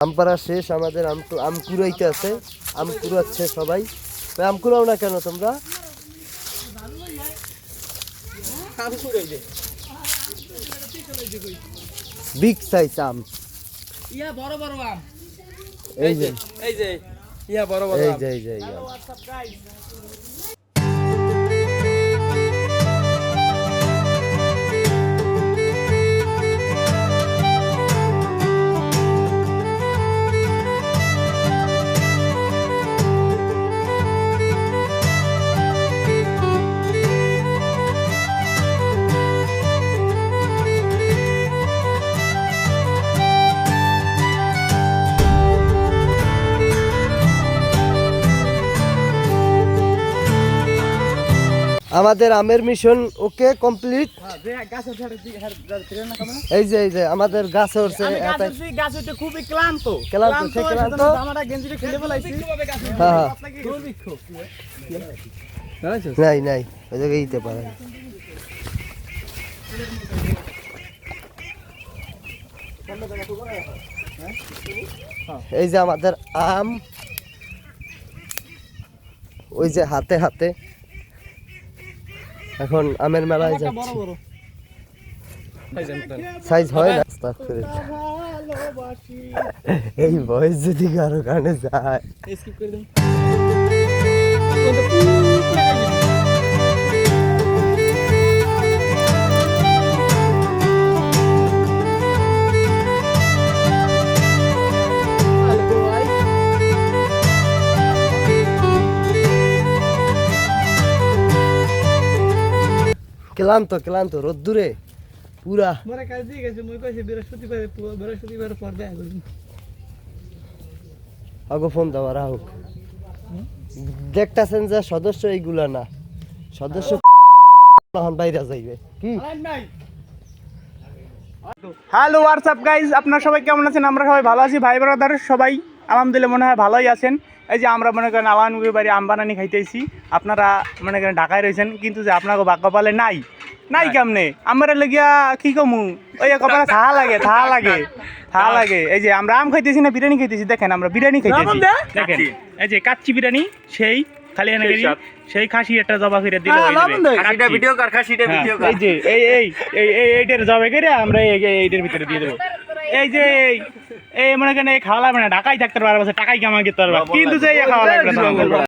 আম পাড়া শেষ, আমাদের আম কুড়াইতে আছে, আম কুড়াচ্ছে সবাই। আম কুড়াও না কেন তোমরা? বিগ সাইজ আম, ইয়া বড় বড় আম, এই যে ইয়া বড় বড় আম। এই যে আমাদের আমের মিশন ওকে কমপ্লিট। এই যে আমাদের গাছে উঠছে, খুবই ক্লান্ত নাই ওই জায়গায় দিতে পারে। এই যে আমাদের আম, ওই যে হাতে হাতে এখন আমের মেলায় যাচ্ছি। সাইজ হয় না, এই বয়স যদি কারো কারণে যায়। ক্লান্ত রোদ্দুরে পুরা। আগে ফোন দেওয়া রাহুক, দেখতেছেন যে সদস্য এইগুলা না, সদস্য বাইরে যাইবে কি। হ্যালো হোয়াটসঅ্যাপ গাইজ, আপনারা সবাই কেমন আছেন? আমরা সবাই ভালো আছি, ভাই ব্রাদার সবাই আলহামদুলিল্লাহ মনে হয় ভালোই আছেন। এই যে আমরা মনে করেন আলানগুড়ির বাড়ি আম বানানি খাইতেছি, আপনারা মনে করেন ঢাকায় রয়েছেন, কিন্তু যে আপনাকে ভাগ্য পালে নাই কেমনে আমরা লেগিয়া কি কমু, ওই কপালে থা লাগে। এই যে আমরা আম খাইতেছি না বিরিয়ানি খাইতেছি, দেখেন আমরা বিরিয়ানি খাইতেছি, দেখেন এই যে কাচ্চি বিরিয়ানি, সেই খালি এনে গেলি সেই খাসি একটা জবা করে দিলে এই যে এইটার জবা করে আমরা এইটার ভিতরে দিয়ে দেবো। এই যে এই মনে করেন খাওয়া লাগবে না, ঢাকায় থাকতে পারবে, টাকাই কামাই করতে পারবে, কিন্তু যে খাওয়া লাগবে।